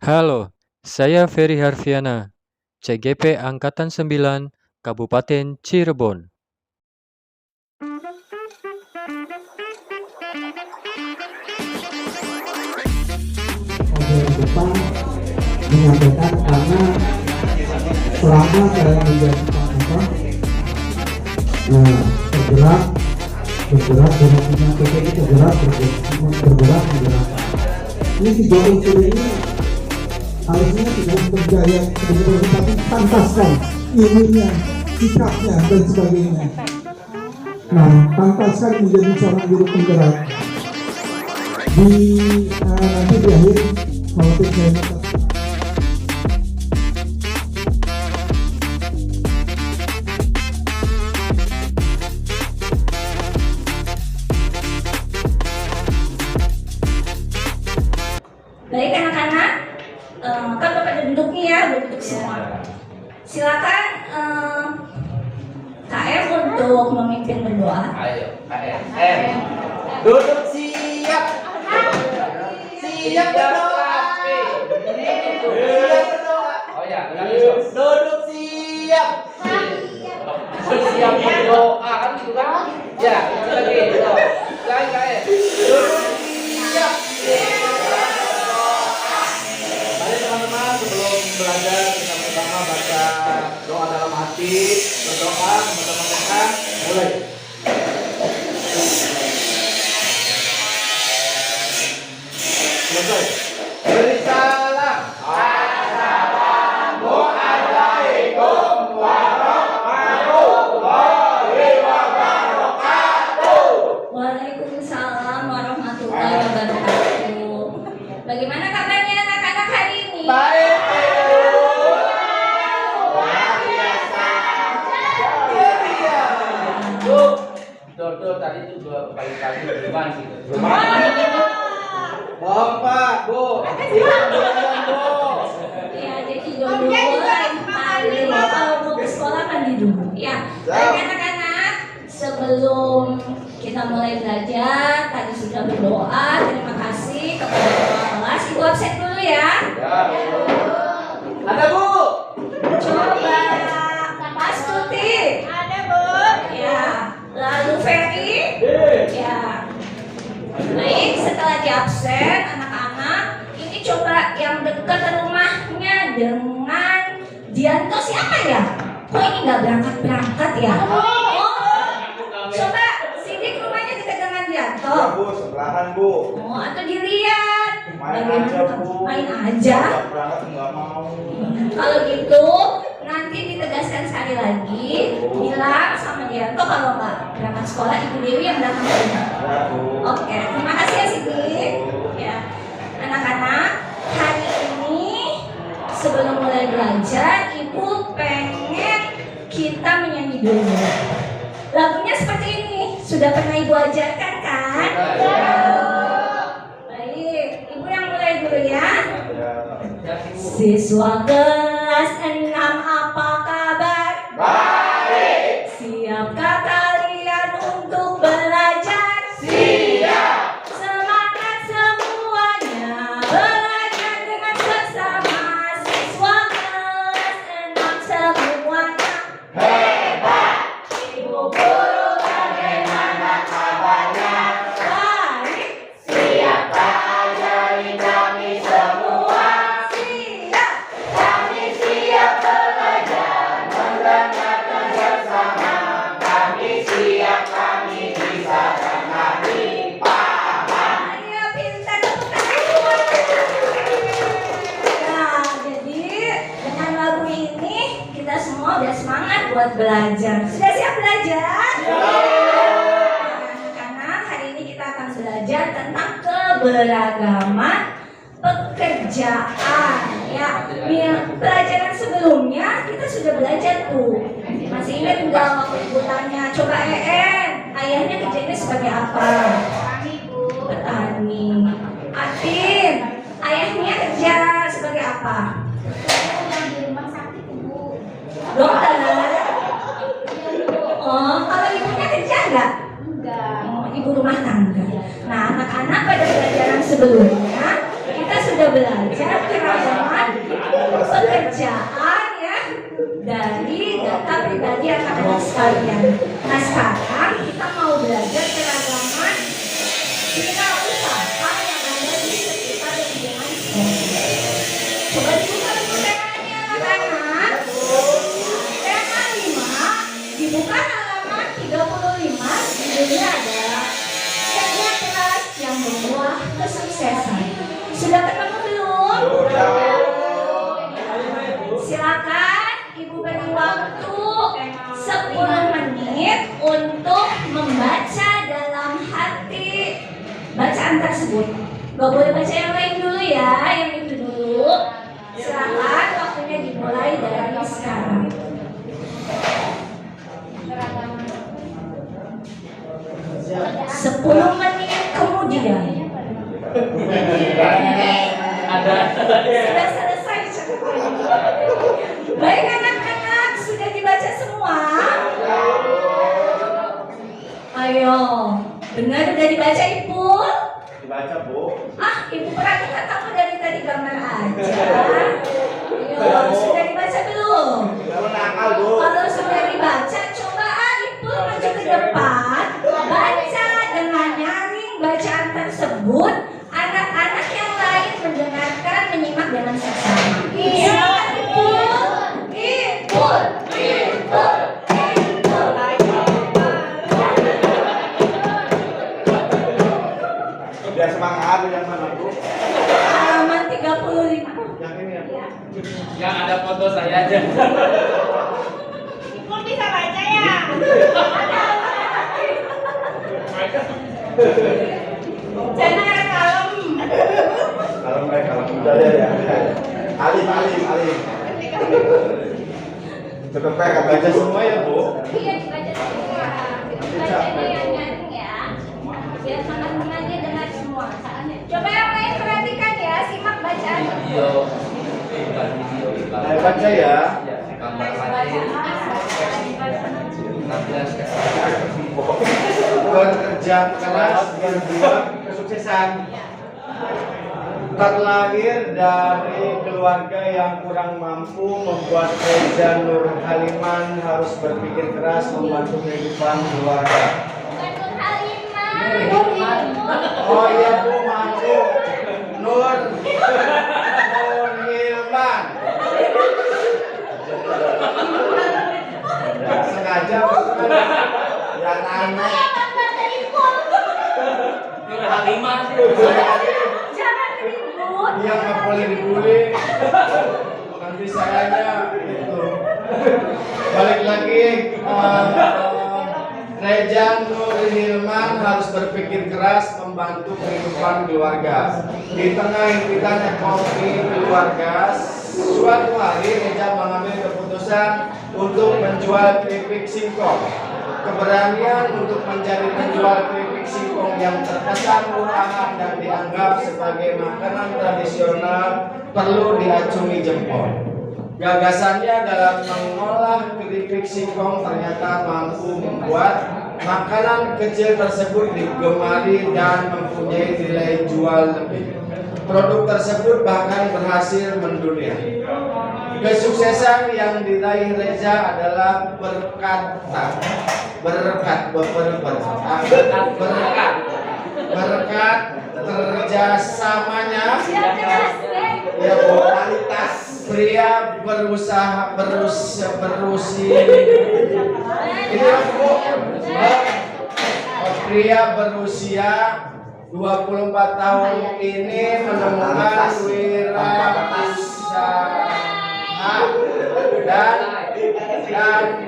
Halo, saya Ferry Harfiana, CGP Angkatan 9, Kabupaten Cirebon. Depan menyampaikan karena selama saya menjadi bergerak dengan punya PPI bergerak. Ini tiga unsur ini harusnya tidak bergaya sebenarnya, tapi pantaskan ilmunya, sikapnya dan sebagainya. Nah, pantaskan menjadi seorang guru penggerak. Nanti di akhir khawatir saya minta. Baik anak-anak, kan Bapak duduk nih ya, duduk semua. Silakan KM untuk memimpin berdoa. Ayo, KM. Duduk siap. Siap berdoa. Siap berdoa. Oh ya, duduk siap. Siap berdoa kan gitu kan? Ya, lagi. Lagi KM. Duduk siap. Mari teman-teman, sebelum belajar kita pertama baca doa dalam hati, berdoa bersama-sama. Mulai. Selesai. Beri salam. Assalamualaikum warahmatullahi wabarakatuh. Waalaikumsalam warahmatullahi wabarakatuh. Bagaimana kabarnya anak-anak hari ini? Baik. Luar biasa. Ceria. Tuh, tadi itu dua pagi-pagi depan gitu. Bapak, Bu. Ya, jadi dulu lain kali kalau mau ke sekolah mandi dulu. Ya, baik anak-anak, sebelum kita mulai belajar, tadi sudah berdoa. Terima kasih kepada kepala kelas. Ibu absen dulu ya. Ada, Bu. Coba Mas Tuti. Ada, Bu. Ya, lalu Ferry. Ya. Baik, setelah di absen anak-anak, ini coba yang dekat rumahnya dengan Dianto siapa ya? Kok ini nggak berangkat ya? Coba sidik rumahnya dekat dengan Dianto. Bu, sebelahan Bu. Oh, atau dilihat. Main aja Bu. Main aja. Nggak berangkat nggak mau. Kalau gitu nanti ditegaskan sekali lagi, bilang sama Dianto kalau nggak berangkat sekolah Ibu Dewi yang datang ke rumah. Ya Bu. Oke, terima kasih ya Sidik. Ya, anak-anak, hari ini sebelum mulai belajar, Ibu pengen kita menyanyi dulu. Lagunya seperti ini, sudah pernah Ibu ajarkan kan? Baik, Ibu yang mulai dulu ya. Siswa kelas 6 apa kabar? Baik. Siapkah kalian untuk belajar? Siap. Semangat semuanya, belajar dengan bersama. Siswa kelas 6 semuanya Hebat. Ibu guru bagaimana kabarnya? Baik. Siapkah ajari kami semua? Siap. Kami siap belajar, mendengarkan bersama. Kami siap, kami bisa, dan kami paham. Ayo pintar tepuk tangan semuanya. Ya, jadi dengan lagu ini kita semua udah semangat buat belajar. Sudah siap belajar? Anak-anak, hari ini kita akan belajar tentang keberagaman pekerjaan. Ya, pelajaran sebelumnya kita sudah belajar tuh. Masih ingat nggak waktu ibu tanya, coba ayahnya kerjanya sebagai apa? Petani. Atin, ayahnya kerja sebagai apa? Dokter. Oh, kalau ibunya kerja nggak? Oh, ibu rumah tangga. Nah, anak-anak pada pelajaran sebelumnya kita sudah belajar keragaman tersebut. Gak boleh baca yang lain dulu ya, yang itu dulu. Silakan, waktunya dimulai dari sekarang. 10 menit kemudian. Sudah selesai catatannya. Baik anak-anak, sudah dibaca semua? Ayo, benar udah dibaca Ibu? Dibaca, Bu. Ibu perhatikan kamu dari tadi gambar aja. Ayo, sudah dibaca belum? Kalau nakal, Bu. Kalau sudah dibaca, coba Ibu maju ke depan, baca dengan nyaring bacaan tersebut. Anak-anak yang lain mendengarkan, menyimak dengan seksama. Silakan Ibu. Ibu. Biar semangat yang mana, Bu? Halaman 35. Yang ini ya, Bu. Yang ada foto saya aja. Ibu bisa baca ya? Jangan kalem. Kalau mereka kalau muda ya. Alim. Tetap kayak baca semua ya, Bu. Iya dibaca semua. Bacanya yang nyaring ya. Biar teman-temannya dengar semua. Coba yang lain perhatikan ya, simak bacaan. Video, Saya baca ya. gambar lagi. 16 Bekerja keras berbuat kesuksesan. Terlahir dari keluarga yang kurang mampu membuat Reza Nur Haliman harus berpikir keras membantu kehidupan keluarga. Oh iya Bu, mampu. Nur Hilman. Sengaja bukan? Ya nanya. Nur Halimah. Jangan ribut. Dia nggak boleh dibully. Nanti sayanya itu. Balik lagi. Reza Nur Hilman harus berpikir keras membantu kehidupan keluarga. Di tengah himpitan ekonomi keluarga, suatu hari Reza mengambil keputusan untuk menjual keripik singkong. Keberanian untuk menjadi penjual keripik singkong yang terkesan murahan dan dianggap sebagai makanan tradisional perlu diacungi jempol. Gagasannya dalam mengolah keripik singkong ternyata mampu membuat makanan kecil tersebut digemari dan mempunyai nilai jual lebih. Produk tersebut bahkan berhasil mendunia. Kesuksesan yang diraih Reza adalah berkat kerjasamanya ya kualitas pria berusia 24 tahun ini menemukan wirausaha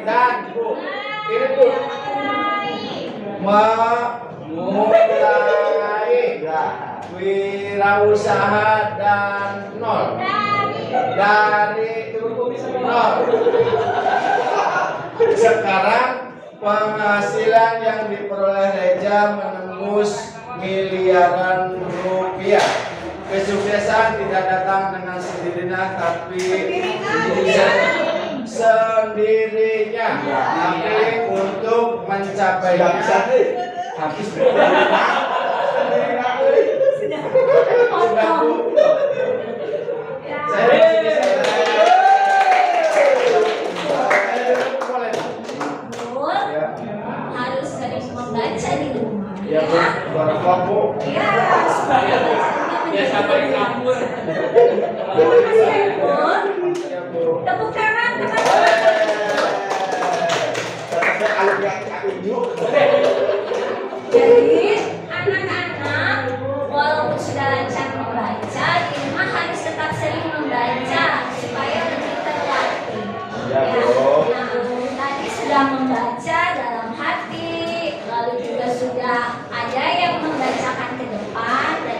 dan Bu, ini Bu, memulai wirausaha dan nol dari nol. Sekarang penghasilan yang diperoleh Reza menembus miliaran rupiah. Kesuksesan tidak datang dengan sendirinya, tapi sendirinya. Tapi untuk mencapainya habis sudah Bu. Saya di sini Harus sering membaca di rumah. ya Bu, bapak Bu. Ya, supaya bacanya Ya sampai kabur. Terima kasih ya, Bu. Ya Bu. Tepuk tangan, teman-teman. Jadi, anak-anak, walaupun sudah lancar membaca, di rumah harus tetap sering membaca supaya lebih terlatih. Ya, Bu. Nah, tadi sudah membaca dalam hati, lalu juga sudah ada yang membacakan ke depan, dan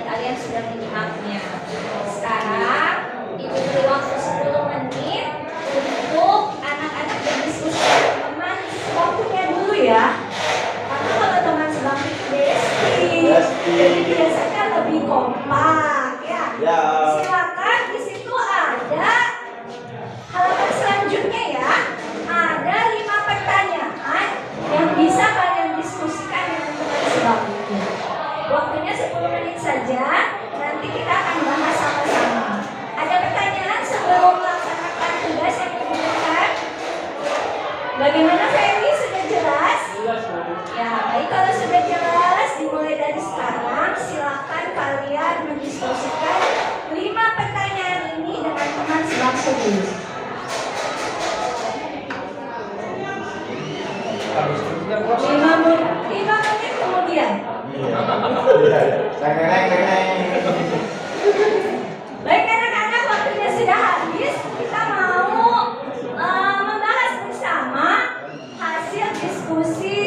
Jadi biasanya lebih kompak ya. Ya. Silakan, di situ ada halaman selanjutnya ya. Ada 5 pertanyaan yang bisa kalian diskusikan dengan teman sebangku. Waktunya 10 menit saja. Nanti kita akan bahas sama-sama. Ada pertanyaan sebelum melaksanakan tugas yang diberikan? Bagaimana Ferry? Sudah jelas? Ya, baik, kalau sudah jelas, dimulai dari sekarang. Silakan kalian mendiskusikan 5 pertanyaan ini dengan teman sebangku. 5 menit kemudian. Baik anak-anak, waktunya sudah habis. Kita mau membahas bersama hasil diskusi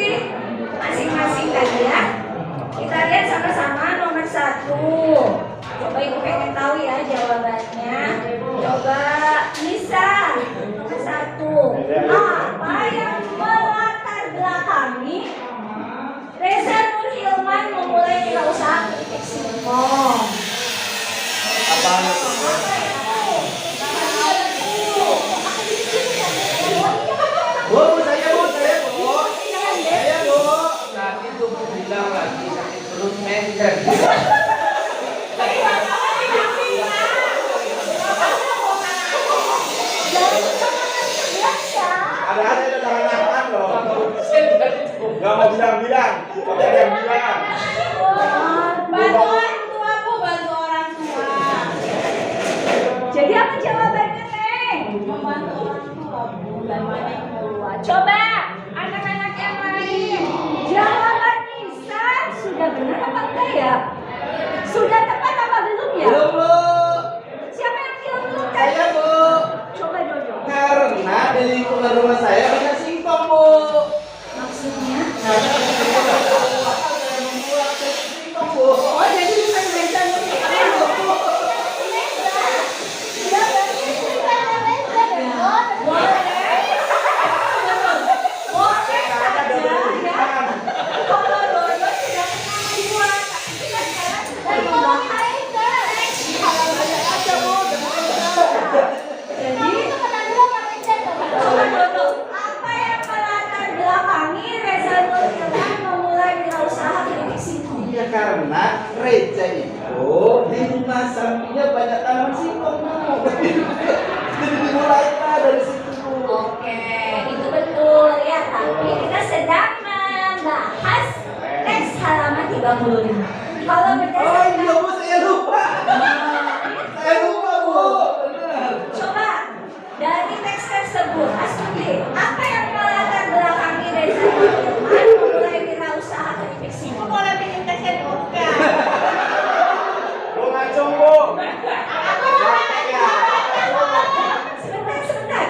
masing-masing tadi ya. Kita lihat sama-sama nomor 1. Coba ibu pengen tahu ya jawabannya. Coba Nisa, nomor 1. Apa yang melatar belakangi Reza Nur Hilman memulai wirausaha keripik singkong? Apa? Bu, saya bu. Nanti tuh Bu bilang lagi sakit perut mencret. Ada tangan loh. Gak mau bilang. Ada yang bilang. Bantu orang tua, Bu, bantu orang tua. Jadi apa jawabannya, Neng? Membantu orang tua, Bu, dan banyak tua. Coba anak-anak yang lain, jawaban Nisa sudah benar apa enggak ya? Sudah tepat apa belum ya? Belum Bu. Siapa yang bilang belum tadi? Saya Bu. Coba Dodo. Karena di lingkungan rumah saya banyak singkong Bu. Maksudnya? Singkong Bu. Oh, jadi bukan Reza Nur Hilman. Ya, berarti bukan Reza ya. Boleh saja ya. Kalau Dodo sudah pernah membuat, tapi kita sekarang sudah membahas. Kalau banyak aja Bu. Jadi, coba Dodo, apa yang melatar belakangi Reza Nur Hilman memulai wirausaha keripik singkong? Ya karena Reza itu di rumah sampingnya banyak tanaman singkong Bu. Jadi dimulailah dari situ Bu. Oke, itu betul ya. Tapi kita sedang membahas teks halaman 35. Kalau Oh iya berdasarkan, Bu, saya lupa. Saya lupa Bu. Benar. coba dari teks tersebut, Astuti, apa yang melatar belakangi Reza Nur Hilman memulai wirausaha keripik singkong? Boleh bikin teksnya bukan? Bu ngacung bu. Sebentar.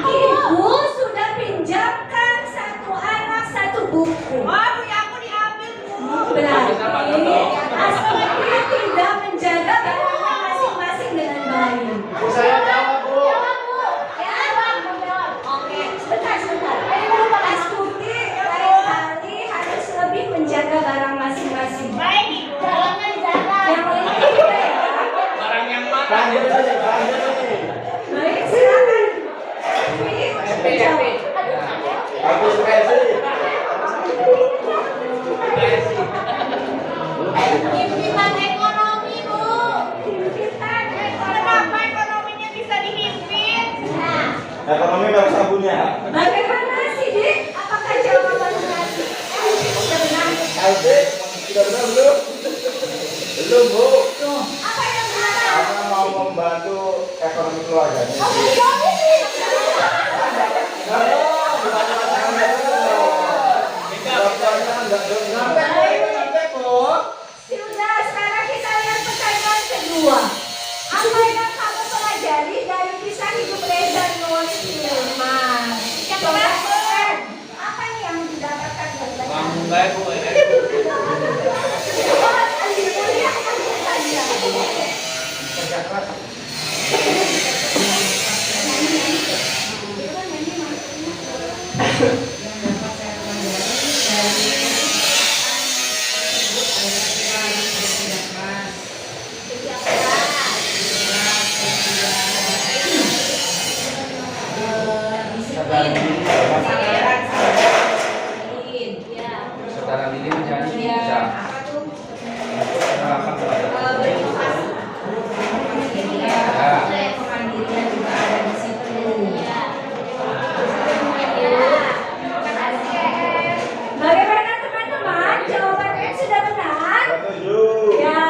Ibu sudah pinjamkan 1 anak 1 buku. Berarti Astuti tidak menjaga barangnya masing-masing dengan baik. Saya jawab bu. Oke, sebentar. Astuti lain kali harus lebih menjaga barang masing-masing. Yang lainnya juga ya. Banjir aja. Baik, silakan. Menjawab. Bagus sekali. Himpitan ekonomi, Bu. Himpitan ekonomi. Ekonomi nggak usah punya. Bagaimana sih, Dik? Apakah jawabannya sudah benar? Aldi, sudah benar belum? Belum bu. Tuh, apa yang benar? Karena mau membantu ekonomi keluarganya. Oh, jawabnya sih. Sudah, sekarang kita lihat pertanyaan kedua. Apa yang kamu pelajari dari kisah hidup Reza Nur Hilman? Coba Ken, apa nih yang didapatkan dari bacaan? Baik Bu. Oh, ibu lihat saja. Sekarang ini menjadi Iya. bisa. Apa tuh? Apa Berinovasi. Ya. Kemandirian juga ada di situ. Bagaimana teman-teman? Jawabannya sudah benar? Ya.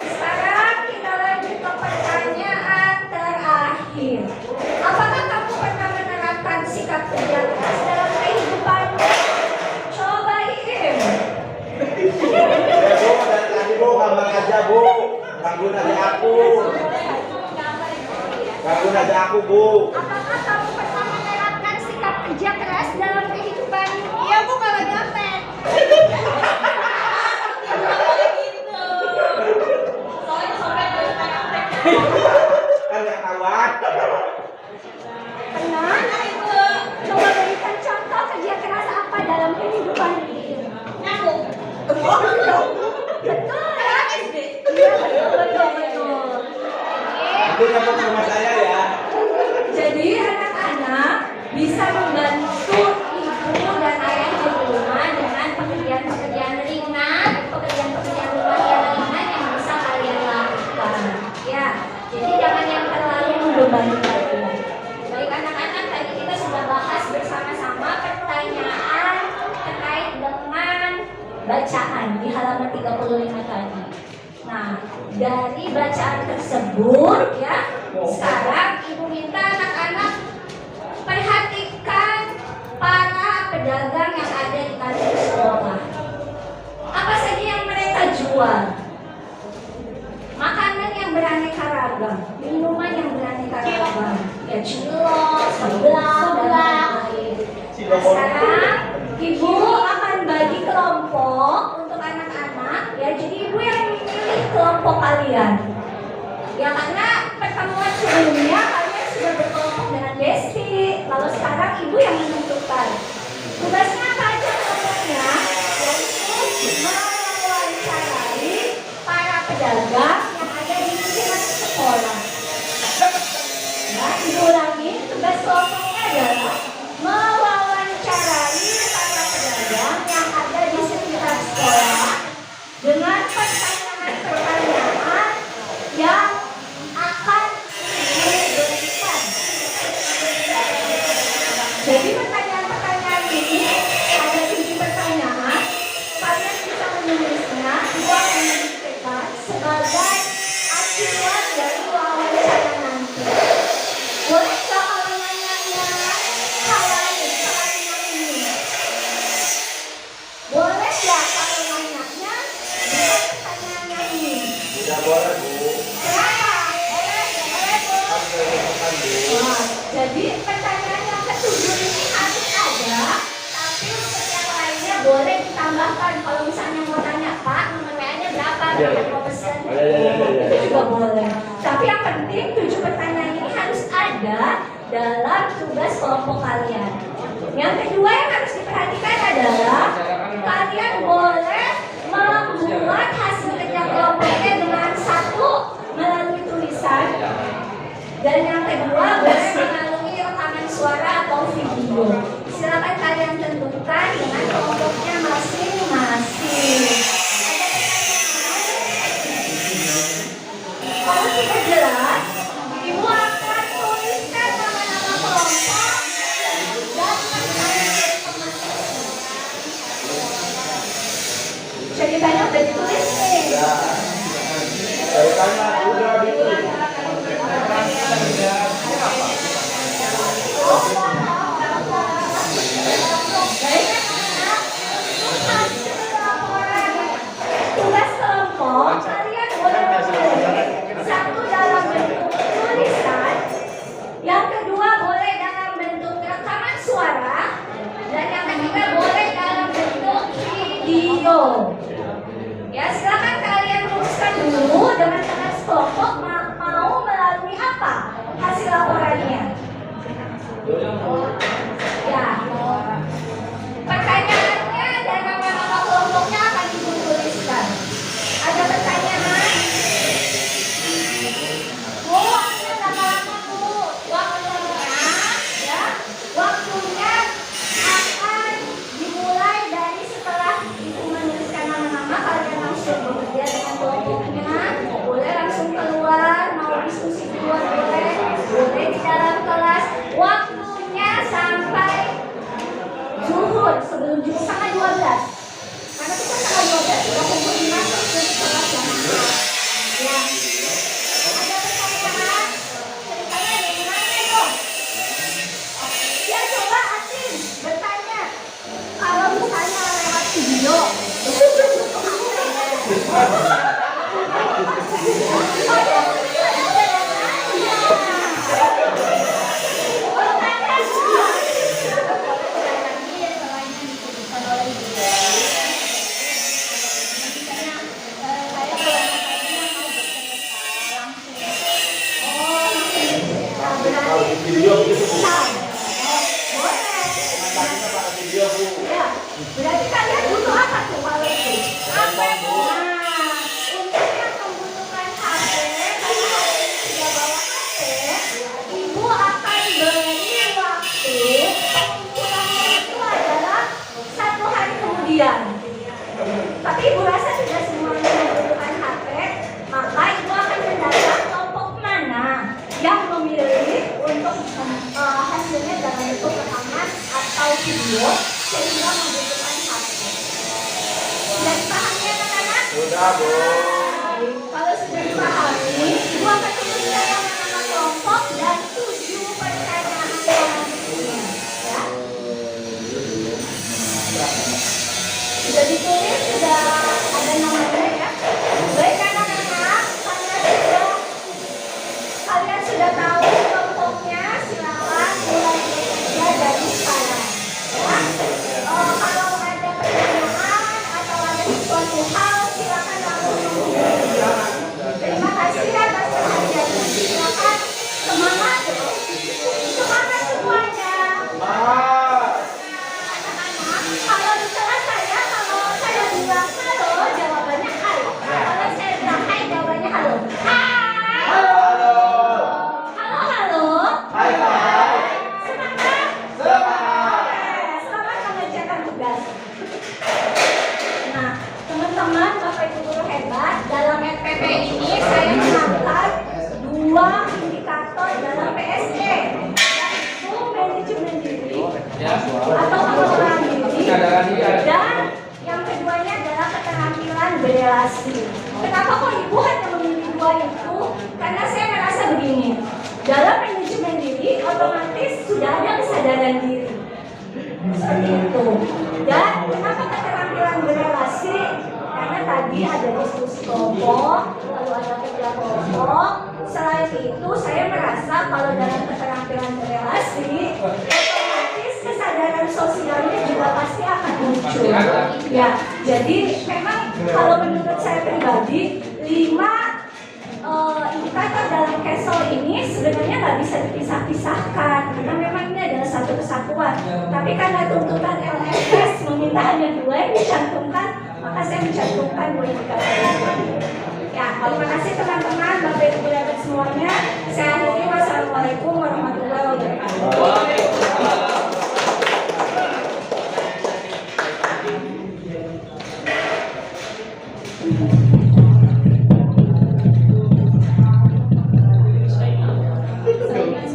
Sekarang kita lanjut ke pertanyaan terakhir. Apakah kamu pernah menerapkan sikap kerja keras dalam kehidupanmu? Coba Im. Bu, dari tadi Bu, gambar aja Bu. Gangguin aja aku. Gangguin aja aku Bu. Apakah kamu pernah menerapkan sikap kerja keras dalam kehidupanmu? Iya Bu, kalau nyopet. Kan gak kawan. Pernah? Coba berikan contoh kerja keras apa dalam kehidupan ini? Nyambung. Betul ya? Iya betul. Itu nyambung sama saya ya. Jadi anak-anak bisa membantu ibu dan ayah di rumah dengan pekerjaan-pekerjaan ringan, pekerjaan-pekerjaan rumah yang ringan yang bisa kalian lakukan. Ya, jadi jangan yang terlalu membebani kalian. Baik anak-anak, tadi kita sudah bahas bersama-sama pertanyaan terkait dengan bacaan di halaman 35 tadi. Nah, dari bacaan tersebut ya, sekarang ibu minta anak-anak perhatikan para pedagang yang ada di kantin sekolah. Apa saja yang mereka jual? Makanan yang beraneka ragam, minuman yang beraneka ragam, ya cilok, seblak, dan lain-lain. Nah, sekarang ibu akan bagi kelompok untuk anak-anak, ya. Jadi ibu yang memilih kelompok kalian. Ya karena pertemuan sebelumnya kalian sudah berkelompok dengan Desti, lalu sekarang ibu yang menentukan. Tugasnya apa aja kelompoknya? Yaitu mewawancarai para pedagang yang ada di lingkungan sekolah. Ya, ibu ulangi, tugas kelompoknya adalah mewawancarai para pedagang yang ada di sekitar sekolah dengan pertanyaan-pertanyaan yang akan diberikan. Jadi pertanyaan-pertanyaan ini ada 7 pertanyaan. Kalian bisa menulisnya, ibu akan menunjukkan sebagai acuan dari wawancara nanti. Boleh nggak kalau nanyanya hal lain selain yang ini? Boleh nggak kalau nanyanya bukan pertanyaan yang ini? Tidak boleh Bu. Kenapa? Boleh Bu. Wah, jadi pertanyaan yang ketujuh ini harus ada, tapi untuk yang lainnya boleh ditambahkan. Kalau misalnya mau tanya Pak, nomor WA-nya berapa? Berapa mau pesen? Itu juga boleh. Tapi yang penting 7 pertanyaan ini harus ada dalam tugas kelompok kalian. Yang kedua yang harus diperhatikan adalah kalian boleh membuat hasil kerja kelompoknya dengan satu melalui tulisan, dan yang kedua boleh melalui rekaman suara atau video. Silakan kalian tentukan dengan kelompoknya masing-masing. Kalau tidak jelas, ibu akan tuliskan nama-nama kelompok dan pertanyaan masing-masing. Ceritanya udah ditulis nih. Ceritanya udah ditulis. Baik anak-anak, untuk hasil laporan tugas kelompok, kalian boleh menulis satu dalam bentuk tulisan, yang kedua boleh dalam bentuk rekaman suara, dan yang ketiga boleh dalam bentuk video. Ya, silakan kalian rumuskan dulu dengan tugas kelompok mau melalui apa hasil laporannya. Ya, pertanyaannya dan nama-nama kelompoknya akan ibu tuliskan. Ada pertanyaan? Bu, waktunya berapa lama Bu? Waktunya, ya, waktunya akan dimulai dari setelah Berarti kalian butuh apa tuh kalau itu? HP. Nah, untuk yang membutuhkan HP, kalau kalian sudah bawa HP, ibu akan beri waktu pengumpulannya itu adalah 1 hari kemudian. Tapi ibu rasa sudah semuanya membutuhkan HP, maka ibu akan mendata kelompok mana yang memilih untuk hasilnya dalam bentuk rekaman atau video sehingga membutuhkan HP. Sudah dipahami anak-anak? Sudah, Bu. Kalau sudah dipahami, ibu akan menuliskan nama kelompok dan 7 pertanyaan yang nantinya. Ya. Sudah ditulis, sudah ada namanya ya. Baik anak-anak, kalian sudah tahu kelompoknya, silakan mulai bekerja dari sekarang. Ya. Kalau ada pertanyaan atau ada sesuatu hal, silakan langsung menghubungi. Terima kasih atas perhatiannya. Silakan semangat, semangat semuanya. Anak-anak, kalau di kelas saya, kalau saya bilang halo, jawabannya hai. Kalau saya bilang hai, jawabannya halo. Hai. Halo. Halo. Hai, hai. Semangat. Semangat. Oke, selamat mengerjakan tugas. Nah, teman-teman, Bapak Ibu guru hebat, dalam RPP ini saya mengangkat 2 indikator dalam PSD, yaitu manajemen diri atau pengelolaan diri, dan yang keduanya adalah keterampilan berelasi. Kenapa kok ibu hanya memilih 2 itu? Karena saya merasa begini, dalam manajemen diri otomatis sudah ada kesadaran diri. Seperti itu. Dan kenapa keterampilan berelasi? Karena tadi ada diskusi kelompok, lalu ada kerja kelompok. Selain itu, saya merasa kalau dalam keterampilan berelasi, otomatis kesadaran sosialnya juga pasti akan muncul. Ya, jadi memang kalau menurut saya pribadi, 5 indikator dalam Castle ini sebenarnya nggak bisa dipisah-pisahkan karena memang ini adalah satu kesatuan. Tapi karena tuntutan LMS meminta hanya 2 yang dicantumkan, maka saya mencantumkan 2 indikator ini. Ya, terima kasih teman-teman, Bapak Ibu guru semuanya. Saya akhiri, wassalamualaikum warahmatullahi wabarakatuh.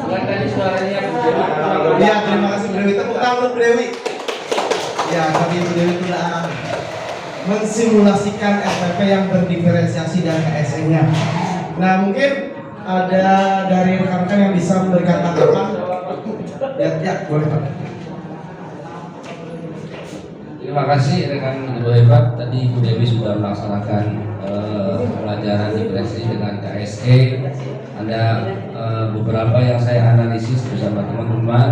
Bukan tadi suaranya Ya, terima kasih Bu Dewi. Tepuk tangan untuk Bu Dewi. Ya, tadi Bu Dewi telah mensimulasikan SPP yang berdiferensiasi dan KSE-nya. Nah, mungkin ada dari rekan-rekan yang bisa memberikan tanggapan. Ya, boleh Pak. Terima kasih rekan guru hebat. Tadi Bu Dewi sudah melaksanakan pelajaran diferensiasi dengan KSE. Ada beberapa yang saya analisis bersama teman-teman.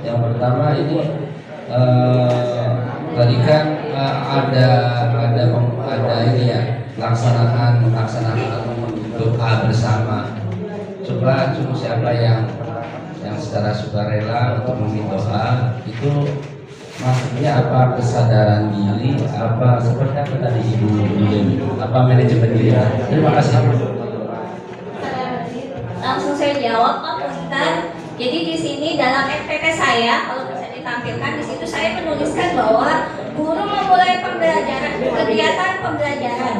Yang pertama ini tadi kan ada ini ya pelaksanaan doa bersama. Coba siapa yang secara sukarela untuk memimpin doa itu maksudnya apa, kesadaran diri, apa seperti apa tadi Ibu Dewi, apa manajemen diri. Terima kasih. Langsung saya jawab, Pak Punten. Jadi di sini dalam FPP saya, kalau bisa ditampilkan di situ saya menuliskan bahwa guru memulai pembelajaran, kegiatan pembelajaran,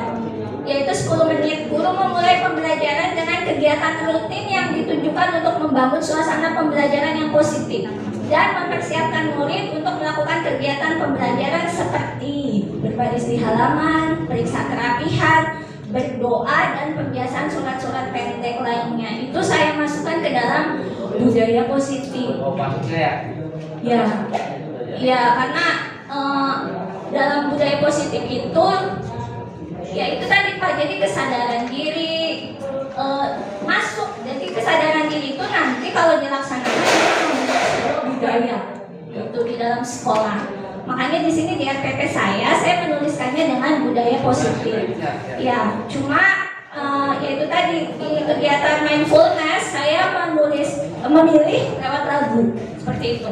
yaitu 10 menit. Guru memulai pembelajaran dengan kegiatan rutin yang ditujukan untuk membangun suasana pembelajaran yang positif dan mempersiapkan murid untuk melakukan kegiatan pembelajaran seperti berbaris di halaman, periksa kerapihan, berdoa, dan pembiasaan surat-surat pendek lainnya. Itu saya masukkan ke dalam budaya positif. Oh, maksudnya ya? Ya, karena dalam budaya positif itu, ya itu tadi jadi kesadaran diri masuk. Jadi kesadaran diri itu nanti kalau dilaksanakan itu membentuk sebuah budaya itu di dalam sekolah. Makanya di sini di RPP saya menuliskannya dengan budaya positif. Ya, cuma yaitu tadi di kegiatan mindfulness saya memilih lewat lagu seperti itu.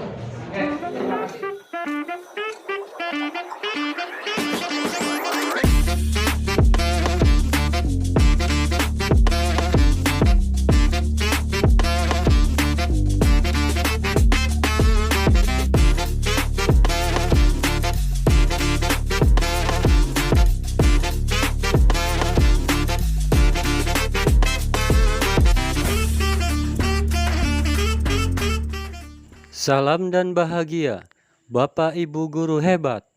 Salam dan bahagia, Bapak Ibu guru hebat.